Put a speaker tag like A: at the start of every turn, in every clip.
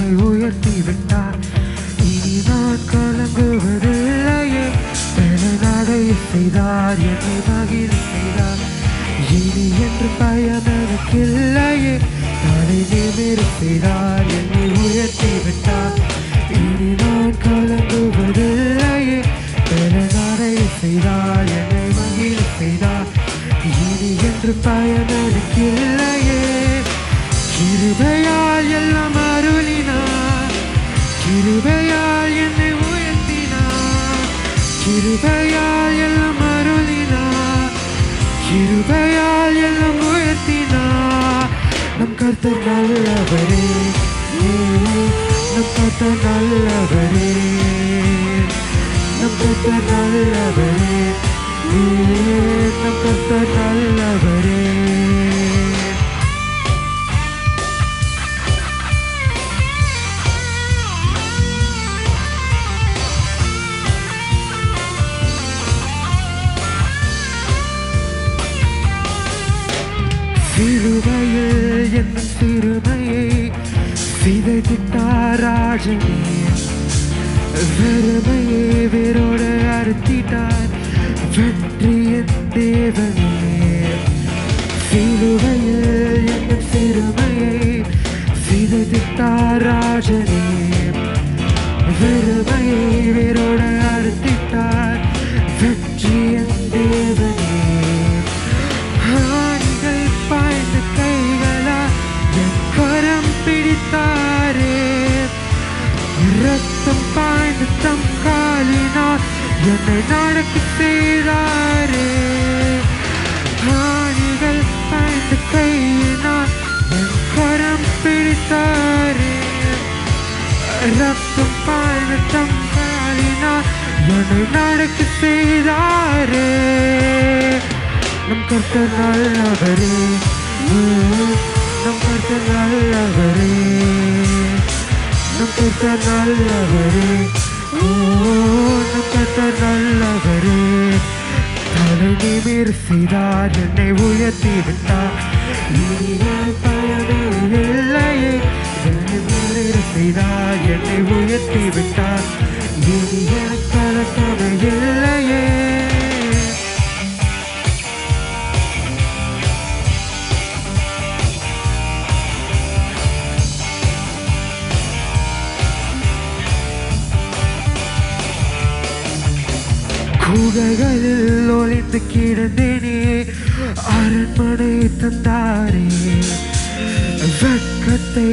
A: என்னை உயர்த்தி விட்டார். இனி நான் கலங்குவதில்லையே. நடைய செய்தார், என்னை மகிழ செய்தார். இனி என்று பயம் எனக்கில்லையே. தலை நிமிர செய்தார், என்னை உயர்த்தி விட்டார். இனி நான் கலங்குவதில்லையே. நடைய செய்தார், என்னை மகிழ செய்தார். இனி என்று பயம் எனக்கில்லையே. கிருபையால் எல்லாம் அருளினார், கிருபையால் என்னை உயர்த்தினார். கிருபையால் எல்லாம் அருளினார், கிருபையால் எல்லாம் உயர்த்தினார். நம் கர்த்தர் நல்லவரே, நம் கர்த்தர் நல்லவரே, நம் கர்த்தர் நல்லவரே, நம் கர்த்தர் நல்லவரே. சிலுவையில் என்னும் சிறுமையை சிதைத்திட்டார் ராஜனே. வெறுமையை வேரோடு அறுத்திட்டார் வெற்றியின் தேவனே. சிலுவையில் என்னும் சிறுமையை சிதைத்திட்டார் ராஜனே. வெறுமையை வேரோடு அறுத்திட்டார் வெற்றியின் தேவனே. பாய்ந்த கைகளா என் கரம் பிடித்தாரே. ரத்தம் பாய்ந்த தம் காலினால் என்னை நடக்க செய்தாரே. ஆணிகள் பாய்ந்த கையினால் என் கரம் பிடித்தாரே. ரத்தம் பாய்ந்த தம் காலினால் என்னை நடக்க செய்தாரே. நம் கர்த்தர் நல்லவரே, நம் கர்த்தர் நல்லவரே, நம் கர்த்தர் நல்லவரே, நம் கர்த்தர் நல்லவரே. தலை நிமிர செய்தார், என்னை உயர்த்தி விட்டார். இனி பயமே இல்லையே. தலை நிமிர செய்தார், என்னை உயர்த்தி விட்டார். இனி எனக்கு கலக்கமே இல்லையே. குகைகளில் ஒளிந்து கிடந்தேனே, அரண்மனை தந்தாரே. வெட்கத்தை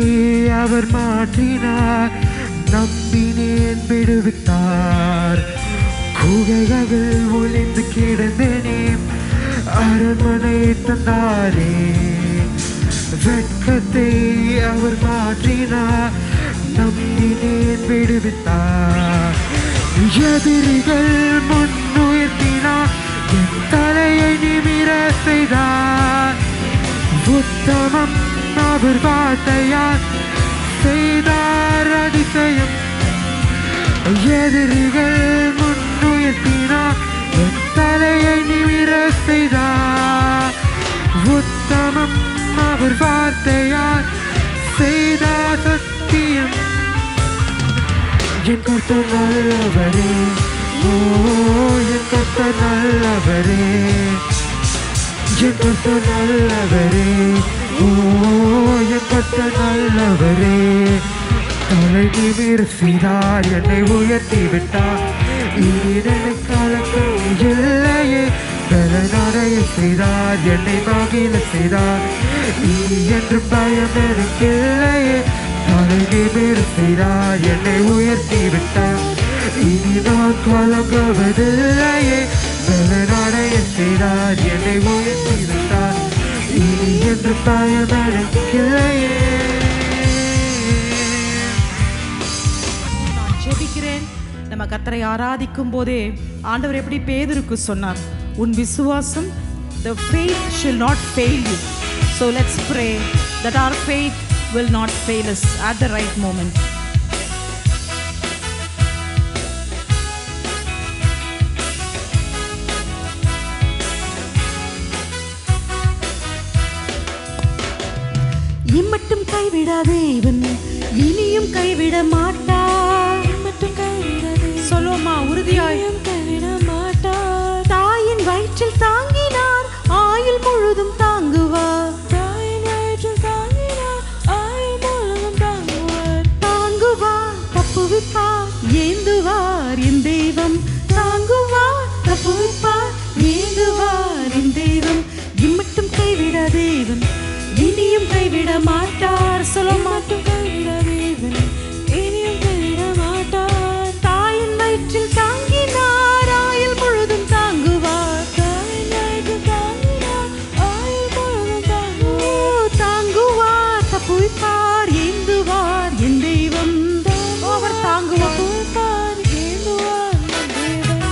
A: அவர் மாற்றினார், நம்பினேன் விடுவித்தார். குகைகளில் ஒளிந்து கிடந்தேனே, அரண்மனை தந்தாரே. வெட்கத்தை அவர் மாற்றினார், நம்பினேன் விடுவித்தார். எதிரிகள் முன்னுயர்த்தினார், என் தலையை நிமிர செய்தார். உத்தமம் அவர் வார்த்தையால் செய்தார் அதிசயம். எதிரிகள் முன்னுயர்த்தினார், என் தலையை நிமிர செய்தார். உத்தமம் அவர் வார்த்தையால் செய்தார் சத்தியம். என் கர்த்தர் நல்லவரே, என் கர்த்தர் நல்லவரே, என் கர்த்தர் நல்லவரே, என் கர்த்தர் நல்லவரே. தலை நிமிர செய்தார், என்னை உயர்த்தி விட்டார். இனி எனக்கு கலக்கம் இல்லையே. நடைய செய்தார், என்னை மகிழ செய்தார். இனி என்று பயம் எனக்கில்லையே. தலை நிமிர செய்தார், என்னை உயர்த்தி விட்டார். இனி நான் கலங்குவதில்லையே. நடைய செய்தார், என்னை உயர்த்தி விட்டார். இனி என்று பயம் எனக்கில்லையே.
B: நான் ஜெபிக்கிறேன். நம்ம கர்த்தரை ஆராதிக்கும் போதே ஆண்டவர் எப்படி பேதுருக்கு சொன்னார், உன் விசுவாசம், the faith shall not fail you. So let's pray that our faith will not fail us at the right moment. இம்மட்டும் கைவிடாதே இவன், இனியும் இம்மட்டும் கைவிட மாட்டார். சொல்லுவோமா உறுதியாய்? தாயின் வயிற்றில் தாங்கினார், ஆயுள் முழுதும் தாங்குவார். தாங்குவார், தப்புவிப்பார், ஏந்துவார் என் தெய்வம். தாங்குவார், தப்புவிப்பார், ஏந்துவார் என் தெய்வம். இம்மட்டும் கைவிட தேவன், இனியும் கைவிட மாட்டார். சொல்ல மாட்டும் கைவிட தேவன், இனியும் கைவிட மாட்டார். தாயின் வயிற்றில் தாங்கினார், ஆயுள் முழுதும் தாங்குவார். தாயின் வயிற்றில் தாங்கினார், ஆயுள் முழுதும் தாங்குவார். தாங்குவார், தப்புவிப்பார், ஏந்துவார் என் தெய்வம். அவர் தாங்குவார், ஏந்துவார் என் தெய்வம்.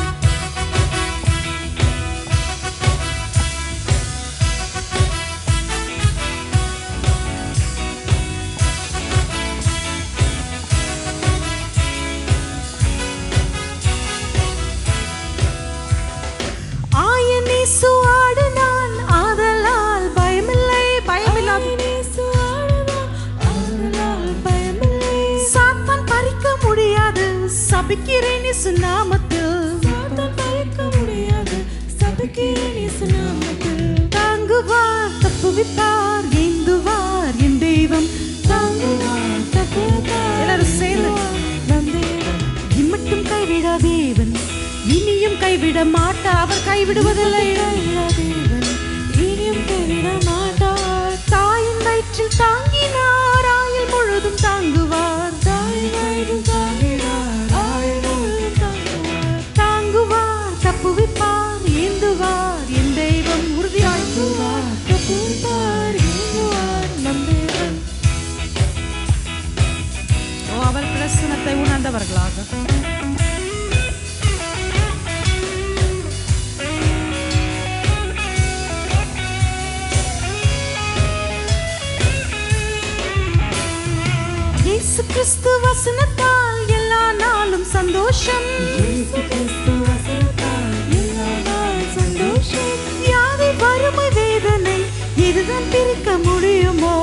B: சபிக்கிறேன் இயேசு நாமத்தில், சாத்தான் பறிக்க முடியாது. சபிக்கிறேன் இயேசு நாமத்தில். தாங்குவார், தப்புவிப்பார், ஏந்துவார் என் தெய்வம். தாங்குவார், தப்புவிப்பார், எல்லாரும் சேர்ந்து நம் தேவன். இம்மட்டும் கைவிட தேவன், இனியும் கைவிட மாட்டார். அவர் கைவிடுவதில்லை. தேவன் இனியும் கைவிட மாட்டார். தாயின் வயிற்றில் தாங்கினார், ஆயுள் முழுதும் தாங்குவார். தாயின் வயிற்றில் தாங்கினார், தப்புவிப்பார், ஏந்துவார் என் தெய்வம். உறுதியாய் தப்புவிப்பார், ஏந்துவார் நம் தேவன். அவர் பிரசன்னத்தை உணர்ந்தவர்களாக இயேசு கிறிஸ்து வசனத்தால் எல்லா நாளும் சந்தோஷம். வியாதி, வறுமை, வேதனை இதுதான் பிரிக்க முடியுமோ?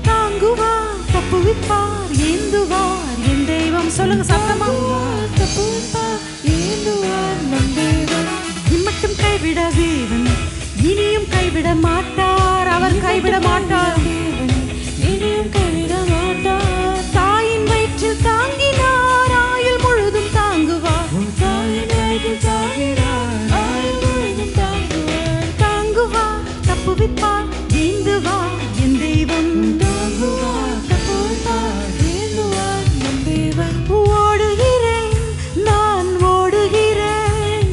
B: தாங்குவார், தப்புவிப்பார், ஏந்துவார் என் தெய்வம். சொல்லுங்க சத்தமா. தப்புவிப்பார், ஏந்துவார் நம் தேவன். இம்மட்டும் கைவிட தேவன், இனியும் கைவிட மாட்டார். அவர் கைவிட மாட்டார், இனியும் கைவிட மாட்டார். தாயின் வயிற்றில் தாங்கினார், ஆயுள் முழுதும் தாங்குவார். தாயின் வயிற்றில் தாங்கினார், ஆயுள் முழுதும் தாங்குவார். தாங்குவார், தப்புவிப்பார், ஏந்துவார் என் தெய்வம். தாங்குவார், தப்புவிப்பார், ஏந்துவார் நம் தேவன். ஓடுகிறேன், நான் ஓடுகிறேன்,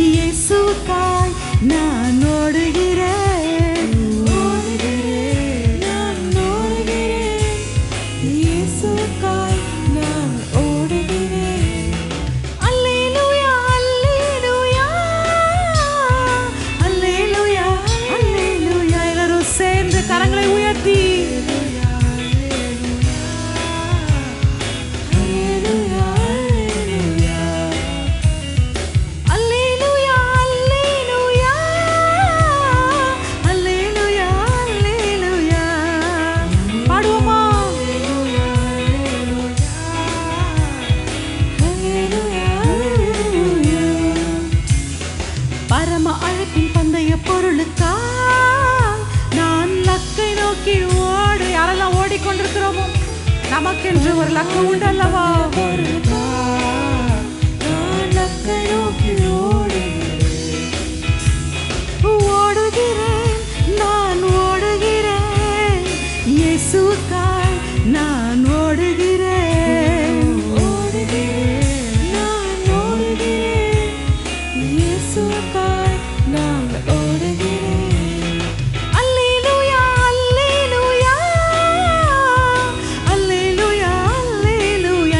B: இயேசுவுக்காய் நான் ஓடுகிறேன். கரங்களை உயர்த்தி பாடுவோமா? பரம அழைப்பின் பந்தய பொருளுக்கா நான் லக்கை நோக்கி ஓடு. யாரெல்லாம் ஓடிக்கொண்டிருக்கிறோமோ நமக்கென்று ஒரு லக்கு உண்டு அல்லவா? நான் லக்கை நோக்கி ஓடுகிறேன், நான் ஓடுகிறேன், இயேசுவுக்காய் நான் ஓடுகிறேன். நான் ஓடுகிறேன், இயேசுவுக்காய் நான் ஓடுகிறேன். அல்லேலூயா, அல்லேலூயா, அல்லேலூயா, அல்லேலூயா.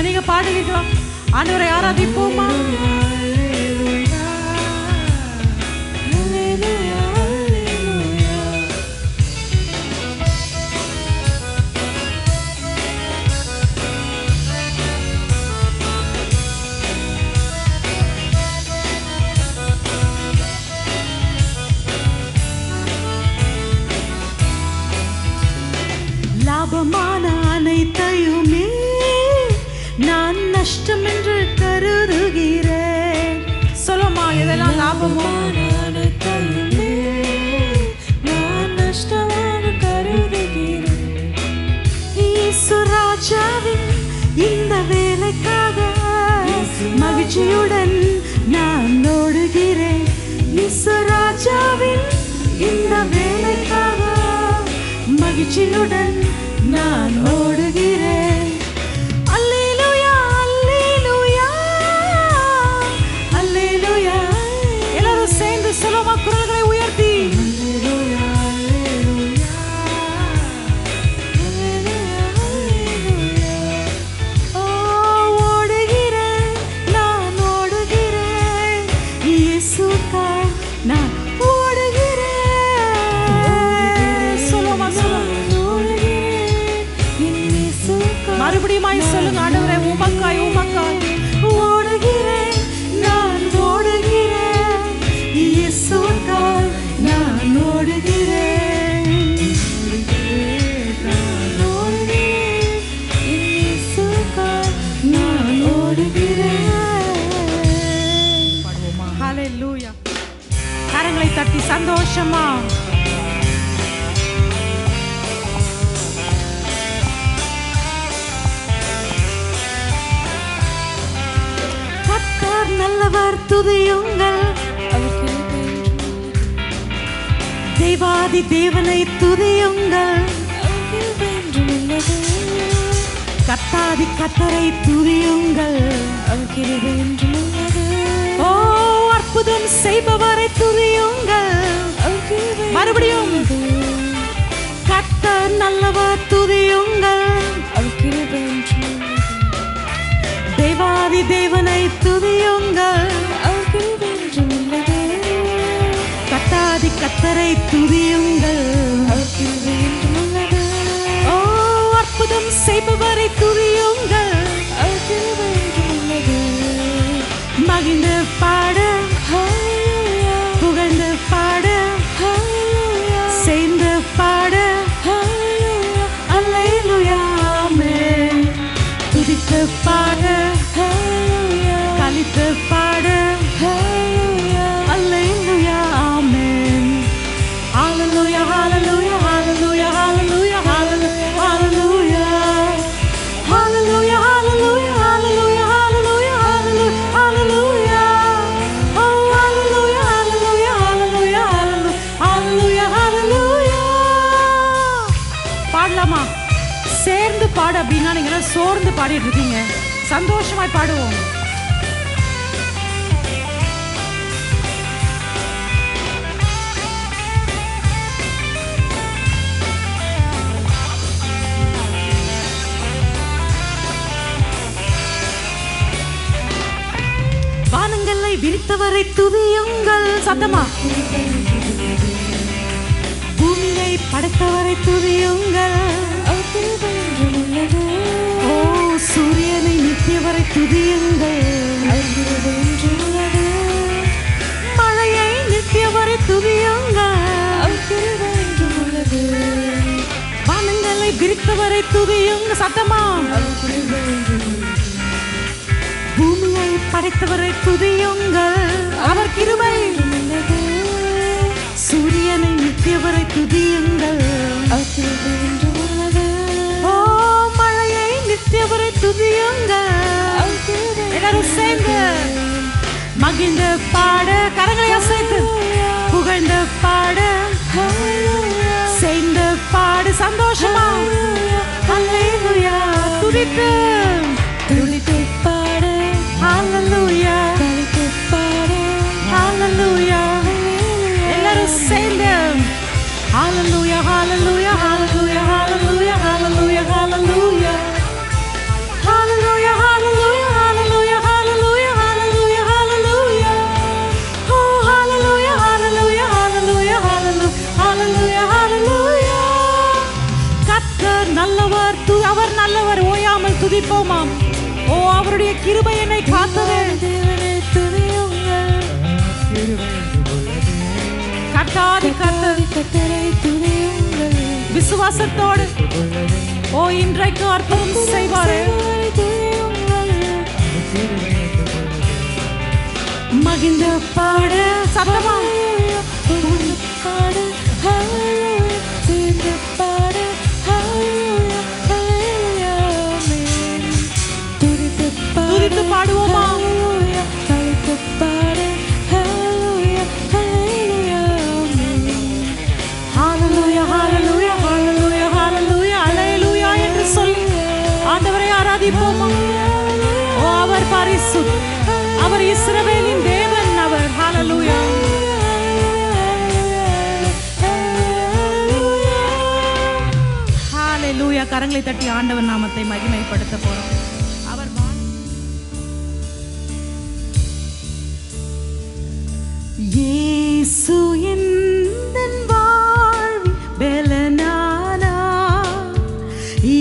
B: மகிழ்ச்சியுடன் நான் ஓடுகிறேன். அல்லேலூயா அல்லேலூயா அல்லேலூயா. எல்லாரும் சேர்ந்து சொல்லுமா குரல்களை உயர்த்தி அல்லேலூயா அல்லேலூயா அல்லேலூயா. ஓ ஓடுகிறேன் நான் ஓடுகிறேன் இயேசுக்காய் நான் ஓடுகிறேன். சொல்லுமா மறுபடியும் சொல்லுங்க ஆண்டவரே உமக்காய் உமக்காய் ஓடுகிறேன் நான் ஓடுகிறேன் இயேசுக்காய் நான் ஓடுகிறேன். நான் ஓடுகிறேன் இயேசுக்காய் நான் ஓடுகிறேன். பாடுவோமா? ஹல்லேலூயா. கரங்களை தட்டி சந்தோஷமா நல்லவர் துதியுங்கள், தேவாதி தேவனை துதியுங்கள், கர்த்தாதி கர்த்தரை துதியுங்கள், ஓ அற்புதம் செய்பவரை துதியுங்கள். மறுபடியும் கர்த்தர் நல்லவர் துதியுங்கள், தேவாதி தேவனை துதியுங்கள், கர்த்தாதி கர்த்தரை துதியுங்கள், ஓ அற்புதம் செய்பவரை துதியுங்கள். மகிழ்ந்து பாடு புகழ்ந்து பாடு சேர்ந்து பாடு அல்லேலூயா ஆமென். துதித்து பாடு கலித்து பாடு அல்லேலூயா ஆமென். ஹல்லேலூயா ஹல்லேலூயா ஹல்லேலூயா ஹல்லேலூயா ஹல்லேலூயா ஹல்லேலூயா ஹல்லேலூயா ஹல்லேலூயா ஹல்லேலூயா ஹல்லேலூயா. ஓ ஹல்லேலூயா ஹல்லேலூயா ஹல்லேலூயா ஹல்லேலூயா ஹல்லேலூயா. பாடலாமா? சேர்ந்து பாடு அப்படின்னா நீங்க சோர்ந்து பாடிட்டு இருக்கீங்க. சந்தோஷமாய் பாடுவோம். வானங்களை விரித்தவரை துதியுங்கள். சத்தமா? பூமியை படைத்தவரை துதியுங்கள். ஓ சூரியனை நித்தியவரை துதியுங்கள். மழையை நித்தியவரை துதியுங்கள். வானங்களை விரித்தவரை துதியுங்கள். சத்தமா? பூமியை படைத்தவரை துதியுங்கள். அவர் கிருபை. சூரியனை நித்தியவரை துதியுங்கள். ஓ மழையை நித்தியவரை துதியுங்கள். எல்லாரும் சேர்ந்து மகிழ்ந்து பாடு, கரங்களை அசைத்து புகழ்ந்து பாடு, சேர்ந்து பாடு சந்தோஷமா அல்லேலூயா. துதித்து துதித்து பாடு ஹல்லேலூயா. துதித்து பாடு ஹல்லேலூயா. எல்லாரும் சேர்ந்து ஹல்லேலூயா ஹல்லேலூயா ஹல்லேலூயா ஹல்லேலூயா ஹல்லேலூயா ஹல்லேலூயா ஹல்லேலூயா ஹல்லேலூயா ஹல்லேலூயா ஹல்லேலூயா ஹல்லேலூயா ஹல்லேலூயா. ஓ ஹல்லேலூயா ஹல்லேலூயா ஹல்லேலூயா ஹல்லேலூயா ஹல்லேலூயா. கர்த்தர் நல்லவர், அவர் நல்லவர், ஓயாமல் துதிப்போமாம். ஓ அவருடைய கிருபை என்னை காத்தது. கர்த்தாதி கர்த்தரை துதியுங்கள். விசுவாசத்தோடு ஓ இன்றைக்கு அற்புதம் செய்வாரே. மகிழ்ந்து பாடு சத்தமா பாடு சேர்ந்து பாடு துதித்து பாடுவோமா? Hallelujah, hallelujah, hallelujah, hallelujah, இஸ்ரவேலின் தேவன் அவர். ஹalleluya. ஹalleluya. கரங்களை தட்டி ஆண்டவர் நாமத்தை மகிமைப்படுத்த போறோம். அவர் இயேசு எந்தன் வாழ்வில் பெலனானா,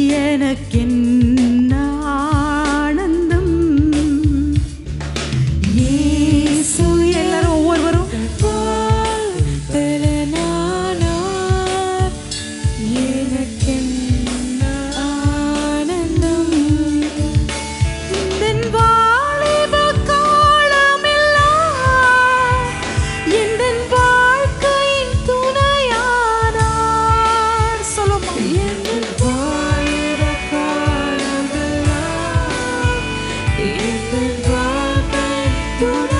B: எனக்கென்ன ஆனந்தம். இயேசு எல்லாரும் ஒவ்வொருவரும் பெலனானா, எனக்கென்ன ஆனந்தம். என் வாலிப காலமெல்லாம் என் வாழ்க்கையின் துணையானார். சொல்லுமா. என் வாலிப காலமெல்லாம் என் வாழ்க்கையின் துணை